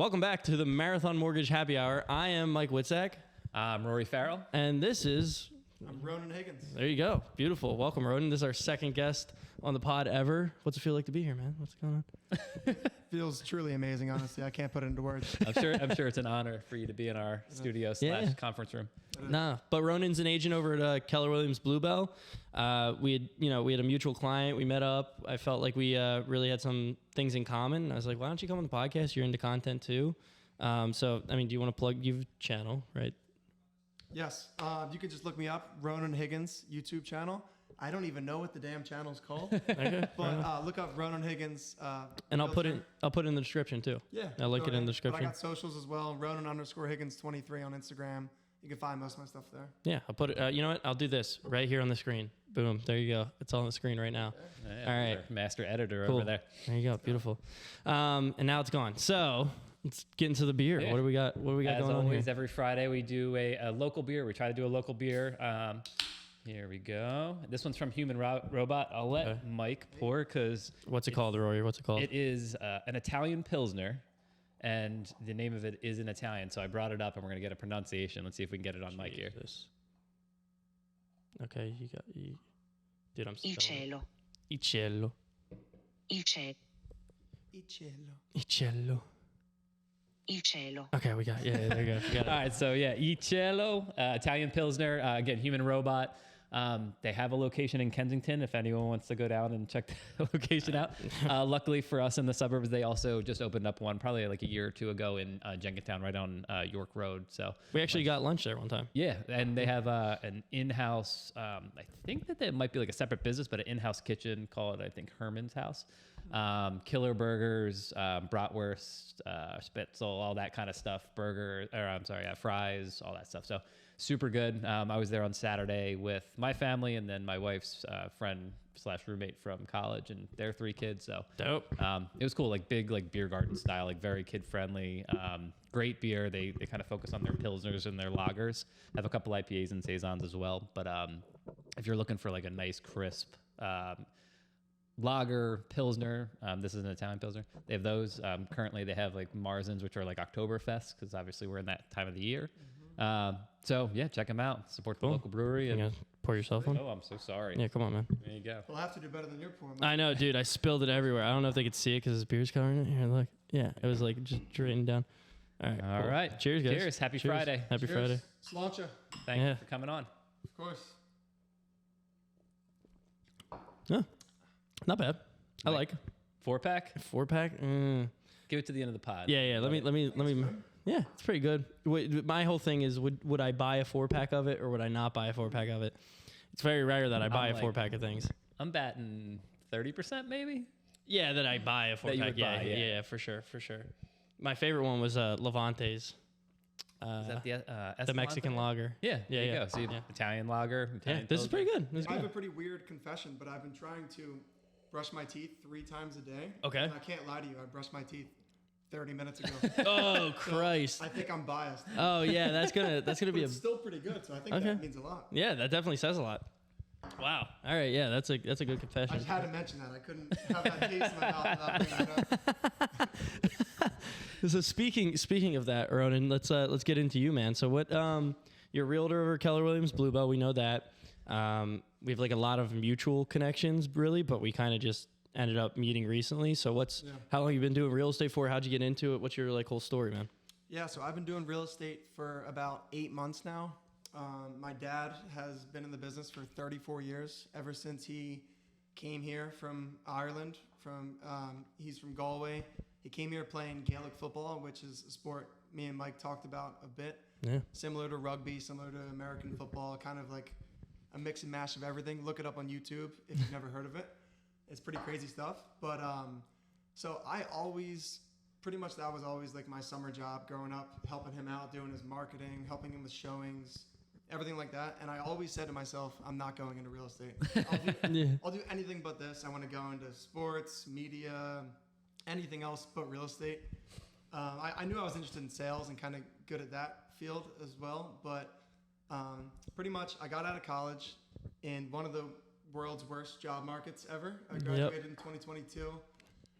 Welcome back to the Marathon Mortgage Happy Hour. I am Mike Witzak. I'm Rory Farrell. And this is... I'm Ronan Higgins. There you go. Beautiful. Welcome, Ronan. This is our second guest on the pod ever. What's it feel like to be here, man? What's going on? Feels truly amazing, honestly. I can't put it into words. I'm sure it's an honor for you to be in our studio / conference room. Nah, but Ronan's an agent over at Keller Williams Bluebell. We had a mutual client. We met up. I felt like we really had some things in common. I was like, why don't you come on the podcast? You're into content too. So, I mean, do you want to plug your channel, right? Yes. You can just look me up, Ronan Higgins YouTube channel. I don't even know what the damn channel's called. Okay, but look up Ronan Higgins. And I'll put it in the description too. Yeah. I'll link it in the description. But I got socials as well. Ronan_Higgins23 on Instagram. You can find most of my stuff there. Yeah, I'll put it. You know what? I'll do this right here on the screen. Boom. There you go. It's on the screen right now. Yeah, all right. Master editor Cool. over there. There you go. Beautiful. And now it's gone. So let's get into the beer. Yeah. What do we got? What do we got As going always, on here? every Friday we do a local beer. We try to do a local beer. Here we go. This one's from Human Robot. I'll let Mike pour because... What's it called, Rory? What's it called? It is an Italian Pilsner, and the name of it is in Italian. So I brought it up, and we're going to get a pronunciation. Let's see if we can get it on Mike here. Okay, dude, I'm Il cielo. Il cielo. Il cielo. Il cielo. Il cielo. Il cielo. Okay, we got it. Yeah, there you go. Got it. All right, so yeah, Il Cielo, Italian Pilsner. Again, Human Robot. They have a location in Kensington if anyone wants to go down and check the location out. Luckily for us in the suburbs, they also just opened up one probably like a year or two ago in Jenkintown, right on York Road. So We actually got lunch there one time. yeah, and they have an in-house, I think that it might be like a separate business, but an in-house kitchen called, I think, Herman's House. Killer burgers, bratwurst, spitzel, all that kind of stuff. Fries, all that stuff. So super good. I was there on Saturday with my family and then my wife's friend / roommate from college and their 3 kids. So Dope. it was cool, like big, like beer garden style, like very kid friendly. Great beer. They kind of focus on their pilsners and their lagers. Have a couple IPAs and saisons as well. But if you're looking for like a nice crisp lager pilsner, this is an Italian pilsner. They have those. Currently, they have like Marzens, which are like Oktoberfest, because obviously we're in that time of the year. So yeah, check them out. Support the local brewery. You And gonna pour yourself one? oh, I'm so sorry. Yeah, come on, man. There you go. We'll have to do better than your pour. I know, dude. I spilled it everywhere. I don't know if they could see it because his beer's covering it. Here, look. Yeah, it was like just draining down. All right. All cool. right. Cheers, guys. Cheers. Happy Friday. Happy Friday. Sláinte. Thank Yeah. you for coming on. Of course. Yeah, not bad. I like 4-pack. 4-pack. Give it to the end of the pod. Yeah. Let me. Yeah, it's pretty good. My whole thing is, would I buy a 4-pack of it or would I not buy a 4-pack of it? It's very rare that I buy a 4-pack of things. I'm batting 30% maybe. Yeah, that I buy a 4-pack. would buy, yeah. Yeah, for sure. My favorite one was Levante's. Is that the The Mexican lager. Yeah, there you yeah, go. So yeah. Italian lager. Italian This is Pilsner. pretty good. This is I have a good. pretty weird confession, but I've been trying to brush my teeth 3 times a day. Okay. And I can't lie to you. I brushed my teeth 30 minutes ago. Oh Christ. I think I'm biased. Oh yeah, that's gonna But be a. it's still pretty good, so I think Okay. that means a lot. Yeah, that definitely says a lot. Wow. All right. Yeah, that's a good I confession. just had to mention that. I couldn't have that taste in my mouth without bringing it up. So speaking of that, Ronan, let's get into you, man. So what? You're a realtor over Keller Williams Bluebell. We know that. We have like a lot of mutual connections, really, but we kind of just ended up meeting recently. So how long you been doing real estate for? How'd you get into it? What's your like whole story, man? Yeah, so I've been doing real estate for about 8 months now. My dad has been in the business for 34 years, ever since he came here from Ireland. He's from Galway. He came here playing Gaelic football, which is a sport me and Mike talked about a bit. Yeah. Similar to rugby, similar to American football, kind of like a mix and mash of everything. Look it up on YouTube if you've never heard of it. It's pretty crazy stuff. But so I always, pretty much that was always like my summer job growing up, helping him out, doing his marketing, helping him with showings, everything like that. And I always said to myself, I'm not going into real estate. I'll do anything but this. I want to go into sports, media, anything else but real estate. I knew I was interested in sales and kind of good at that field as well. But pretty much I got out of college in one of the world's worst job markets ever. I graduated in 2022.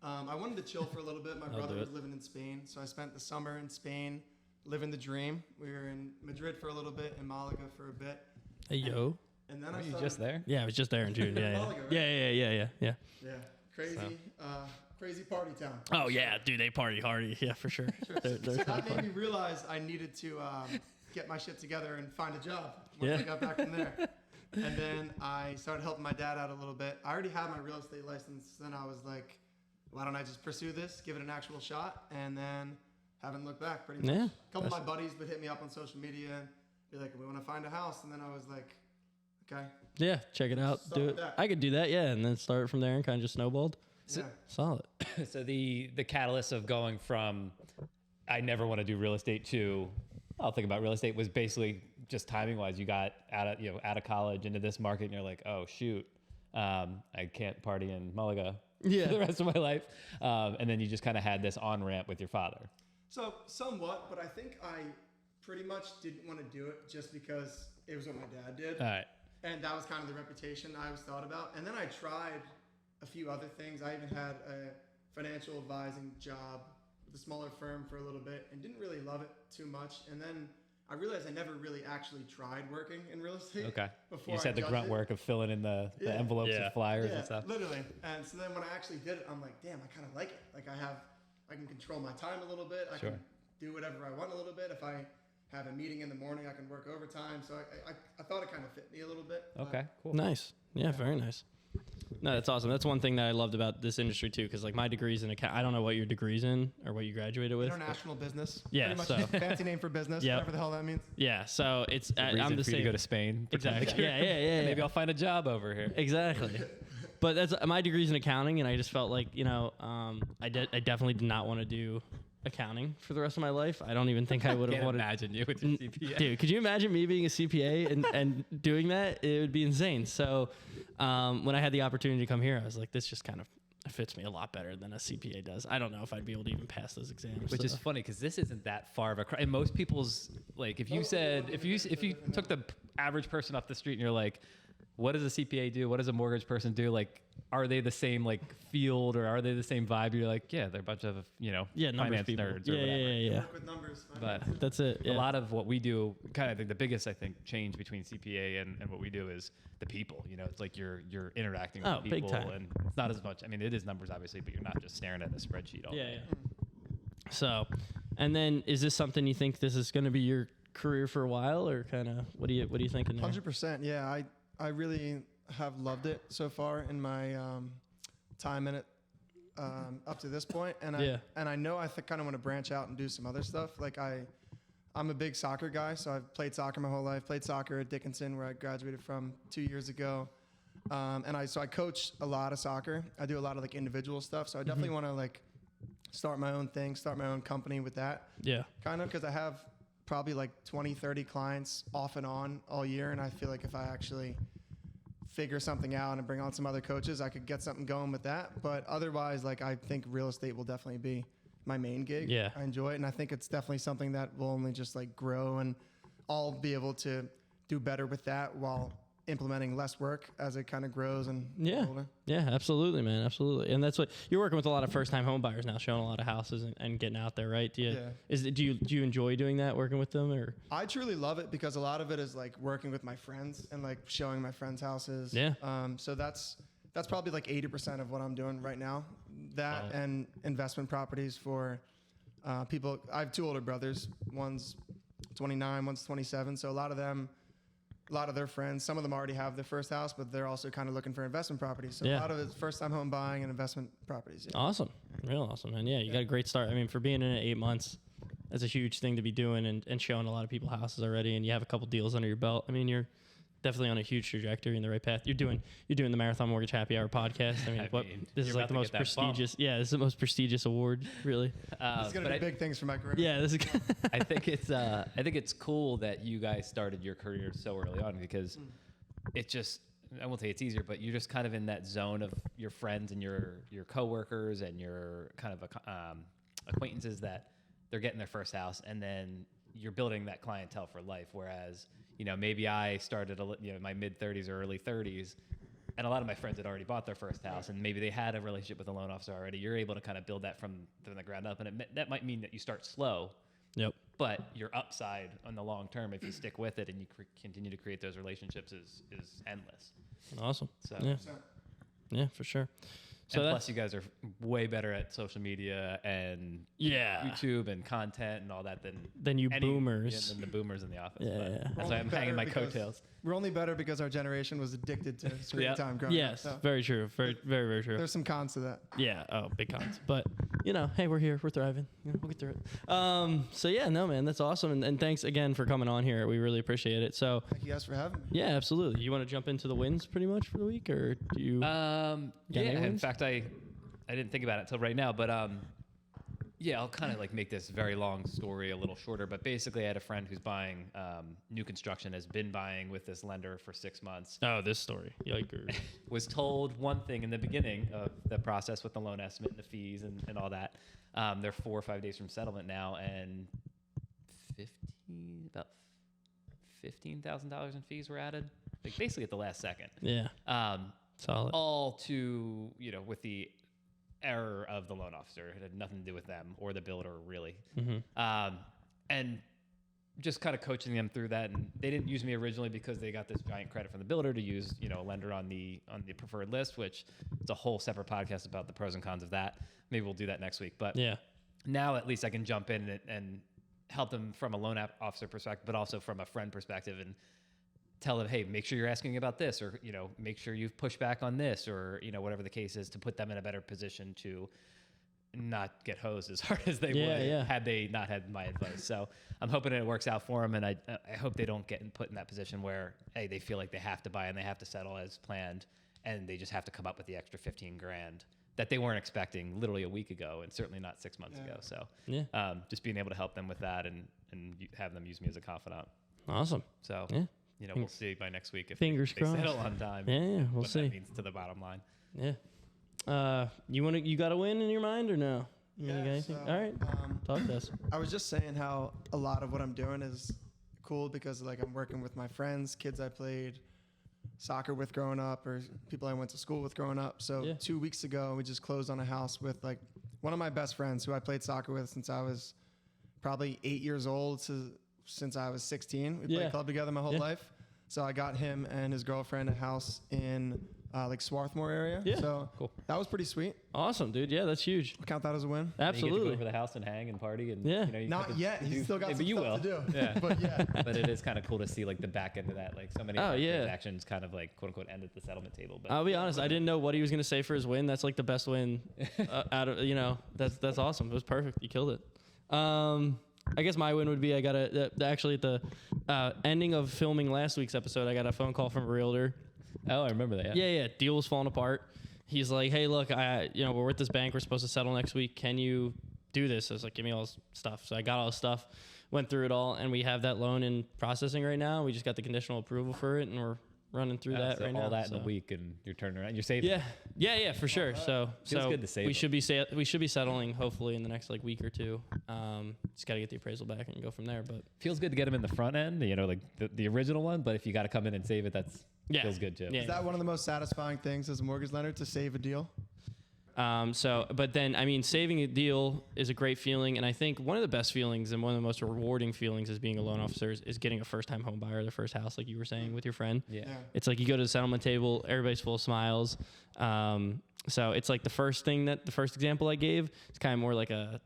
I wanted to chill for a little bit. My brother do was it. living in Spain, so I spent the summer in Spain, living the dream. We were in Madrid for a little bit, in Malaga for a bit, Hey, yo. and then Were I you started, just there? Yeah, I was just there in June. Yeah, Malaga, right? yeah. Yeah, crazy, crazy party town. Oh yeah, dude, they party hardy. Yeah, for sure. They're So kinda that made fun. me realize I needed to get my shit together and find a job once Yeah. I got back from there. And then I started helping my dad out a little bit. I already had my real estate license. Then I was like, why don't I just pursue this, give it an actual shot, and then haven't looked back pretty much. Yeah, A couple of my buddies would hit me up on social media and be like, we want to find a house. And then I was like, okay. Yeah, check it out. Start Do with it. that. I could do that. Yeah, and then start from there and kind of just snowballed. Yeah. Solid. So the catalyst of going from I never want to do real estate to I'll think about real estate was basically just timing wise. You got out of college into this market and you're like, oh shoot, I can't party in Malaga for the rest of my life. And then you just kind of had this on ramp with your father. So somewhat, but I think I pretty much didn't want to do it just because it was what my dad did. All right. And that was kind of the reputation I always thought about. And then I tried a few other things. I even had a financial advising job with a smaller firm for a little bit and didn't really love it too much. And then I realized I never really actually tried working in real estate. Okay. Before You just I had the judged grunt it. work of filling in the Yeah. envelopes Yeah. and flyers Yeah, and stuff. literally. And so then when I actually did it, I'm like, damn, I kind of like it. Like I can control my time a little bit. I Sure. can do whatever I want a little bit. If I have a meeting in the morning, I can work overtime. So I thought it kind of fit me a little bit. but- Okay, cool. Nice. Yeah, very nice. No, that's awesome. That's one thing that I loved about this industry too, because like my degree's in account. I don't know what your degree's in or what you graduated with. but- International business. Yeah, Pretty much so- just a fancy name for business. Yep. Whatever the hell that means. Yeah, so it's I'm Reason the for you same. to go to Spain. pretend Exactly. like you're- Yeah. Maybe I'll find a job over here. Exactly. But that's my degree's in accounting, and I just felt like I definitely did not want to do accounting for the rest of my life. I don't even think I would have Can't wanted. imagine you with your CPA. Dude, could you imagine me being a CPA and doing that? It would be insane. So when I had the opportunity to come here, I was like, this just kind of fits me a lot better than a CPA does. I don't know if I'd be able to even pass those exams. Which is funny because this isn't that far of a and most people's like if you took the average person off the street and you're like, what does a CPA do? What does a mortgage person do? Like, are they the same like field or are they the same vibe? You're like, yeah, they're a bunch of numbers finance people. nerds or whatever. Yeah. Work with numbers. But That's it. Yeah. a lot of what we do, kind of the biggest I think change between CPA and what we do is the people. It's like you're interacting with big people, time. and it's not as much. I mean, it is numbers obviously, but you're not just staring at a spreadsheet all day. So, and then is this something you think this is going to be your career for a while, or kind of what are you thinking there? 100%. Yeah, I really have loved it so far in my time in it up to this point, and I know I kind of want to branch out and do some other stuff. Like I'm a big soccer guy, so I've played soccer my whole life. Played soccer at Dickinson, where I graduated from 2 years ago, and I coach a lot of soccer. I do a lot of like individual stuff, so I definitely want to like start my own thing, start my own company with that. Yeah. Kind of because I have probably like 20, 30 clients off and on all year, and I feel like if I actually figure something out and bring on some other coaches, I could get something going with that. But otherwise, like I think real estate will definitely be my main gig. Yeah. I enjoy it, and I think it's definitely something that will only just like grow, and I'll be able to do better with that while implementing less work as it kind of grows and Yeah. older. Yeah, absolutely, man. Absolutely. And that's what you're working with a lot of first time home buyers now, showing a lot of houses and getting out there, right? Do you enjoy doing that, working with them, or? I truly love it because a lot of it is like working with my friends and like showing my friends' houses. Yeah. So that's probably like 80% of what I'm doing right now. That and investment properties for people. I have 2 older brothers. One's 29, one's 27. So a lot of their friends, some of them already have their first house, but they're also kind of looking for investment properties. So a lot of it's first time home buying and investment properties. Yeah. Awesome. Real awesome, man. Yeah, you got a great start. I mean, for being in it 8 months, that's a huge thing to be doing and showing a lot of people houses already, and you have a couple deals under your belt. I mean, you're definitely on a huge trajectory in the right path. You're doing the Marathon Mortgage Happy Hour podcast. I mean, this is you're like the about most to get that bump. prestigious. Yeah, this is the most prestigious award, really. It's going to be big things for my career. Yeah, this is. I think it's cool that you guys started your career so early on because it just I won't say it's easier, but you're just kind of in that zone of your friends and your coworkers and your kind of acquaintances that they're getting their first house, and then you're building that clientele for life. Whereas maybe I started in my mid 30s or early 30s. and a lot of my friends had already bought their first house, and maybe they had a relationship with a loan officer already. You're able to kind of build that from the ground up, and that might mean that you start slow. Yep. But your upside on the long term, if you stick with it and you continue to create those relationships, is endless. Awesome. So Yeah, for sure. So and plus, you guys are way better at social media and YouTube and content and all that than you boomers. than the boomers in the office. Yeah. That's why I'm hanging my coattails. We're only better because our generation was addicted to screen time growing up. Yes, So very true. Very, very, very true. there's some cons to that. Yeah. Oh, big cons. But hey, we're here. We're thriving. We'll get through it. So yeah, no, man, that's awesome. And thanks again for coming on here. We really appreciate it. So Thank you guys for having me. yeah, absolutely. You want to jump into the wins pretty much for the week, or do you? Yeah. In fact, I didn't think about it until right now, but yeah, I'll kind of like make this very long story a little shorter. But basically, I had a friend who's buying new construction, has been buying with this lender for 6 months. Oh, this story. Yikers. Was told one thing in the beginning of the process with the loan estimate and the fees and all that. They're 4 or 5 days from settlement now, and about $15,000 in fees were added, like basically at the last second. Yeah. Solid. All to with the error of the loan officer. It had nothing to do with them or the builder, really. And just kind of coaching them through that. And they didn't use me originally because they got this giant credit from the builder to use, a lender on the preferred list, which it's a whole separate podcast about the pros and cons of that. Maybe we'll do that next week. But now at least I can jump in and help them from a loan officer perspective, but also from a friend perspective, and tell them, hey, make sure you're asking about this, or make sure you've pushed back on this, or whatever the case is, to put them in a better position to not get hosed as hard as they would had they not had my advice. So I'm hoping it works out for them, and I hope they don't get put in that position where, hey, they feel like they have to buy and they have to settle as planned, and they just have to come up with the extra $15,000 that they weren't expecting literally a week ago, and certainly not 6 months ago. So just being able to help them with that and have them use me as a confidant. Awesome. So we'll see by next week if Fingers they crossed. settle on time. Yeah, we'll what see. That means to the bottom line. Yeah. You got a win in your mind or no? You got anything? So, All right. Talk to us. I was just saying how a lot of what I'm doing is cool because like I'm working with my friends, kids I played soccer with growing up, or people I went to school with growing up. So 2 weeks ago, we just closed on a house with like one of my best friends who I played soccer with since I was probably 8 years old. Since I was 16, we played club together my whole life. So I got him and his girlfriend a house in like Swarthmore area. Yeah, so cool. That was pretty sweet. Awesome, dude. Yeah, that's huge. I'll count that as a win. You Absolutely. get to go over the house and hang and party and you not yet. He's still got some but you stuff will. to do. Yeah, but but it is kind of cool to see like the back end of that. Like so many transactions kind of like quote unquote end at the settlement table. But I'll be honest, I didn't know what he was gonna say for his win. That's like the best win out of That's awesome. It was perfect. You killed it. I guess my win would be I got actually at the ending of filming last week's episode, I got a phone call from a realtor. Oh, I remember that. Yeah. Deal was falling apart. He's like, hey, look, we're with this bank. We're supposed to settle next week. Can you do this? I was like, give me all this stuff. So I got all this stuff, went through it all, and we have that loan in processing right now. We just got the conditional approval for it, and we're running through that right now. All that in a week, and you're turning around. You're saving. Yeah, for sure. So good to save we should be settling hopefully in the next like week or two. Just got to get the appraisal back and go from there. But feels good to get them in the front end, like the original one. But if you got to come in and save it, feels good too. Yeah. Is that one of the most satisfying things as a mortgage lender, to save a deal? But then, saving a deal is a great feeling. And I think one of the best feelings and one of the most rewarding feelings as being a loan officer is getting a first-time home buyer, their first house, like you were saying with your friend. Yeah. It's like you go to the settlement table, everybody's full of smiles. So it's like the first example I gave, it's kind of more like a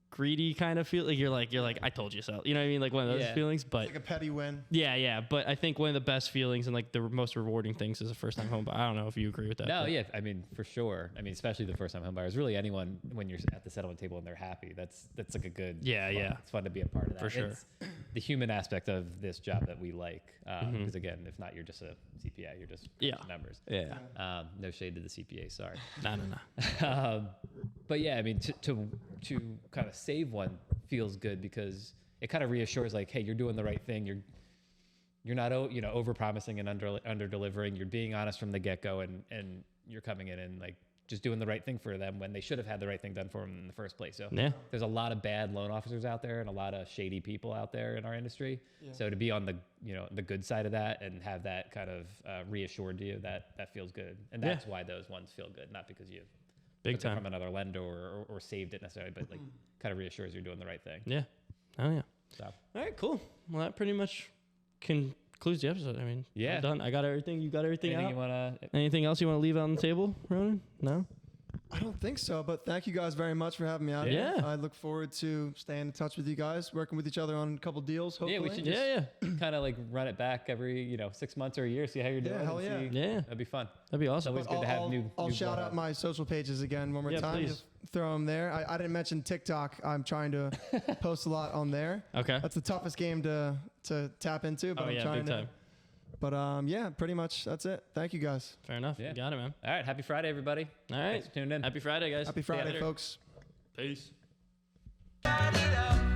greedy kind of feel. Like you're like, I told you so. You know what I mean? Like one of those feelings, but it's like a petty win. Yeah. But I think one of the best feelings and like the most rewarding things is a first time home buyer. I don't know if you agree with that. No, yeah. For sure. Especially the first time home buyers. Really anyone when you're at the settlement table and they're happy. That's like a good. Yeah. It's fun to be a part of that. For sure. It's the human aspect of this job that we like. Because again, if not, you're just a CPA. You're just numbers. Yeah. No shade to the CPA. Sorry. No. But yeah, to kind of save one feels good because it kind of reassures like, hey, you're doing the right thing. You're not over promising and under delivering. You're being honest from the get go, and you're coming in and like just doing the right thing for them when they should have had the right thing done for them in the first place. So Yeah. there's a lot of bad loan officers out there and a lot of shady people out there in our industry. Yeah. So to be on the good side of that and have that kind of reassured to you, that feels good. And that's why those ones feel good, not because you Big took it time. from another lender or saved it necessarily, but like kind of reassures you're doing the right thing. Yeah. Oh yeah. So All right, cool. Well, that pretty much concludes the episode. I mean, Yeah. I'm done. I got everything. You got everything anything out? you want to? Anything else you want to leave on the table, Ronan? No? I don't think so, but thank you guys very much for having me out. Yeah. here. I look forward to staying in touch with you guys, working with each other on a couple deals. Hopefully. Yeah, we should just Yeah, kind of like run it back every 6 months or a year, see how you're doing. Yeah, hell and yeah. see- Yeah. That'd be fun. That'd be It's awesome. always But good to have I'll new shout blood out on. my social pages again one more Yeah, time. please. Just throw them there. I didn't mention TikTok. I'm trying to post a lot on there. Okay. That's the toughest game to tap into, but Oh I'm yeah, trying big to. time. But yeah, pretty much that's it. Thank you guys. Fair enough. Yeah. You got it, man. All right, happy Friday, everybody. All right. Thanks for tuning in. Happy Friday, guys. Happy See ya Friday, later. folks. Peace. Light it up.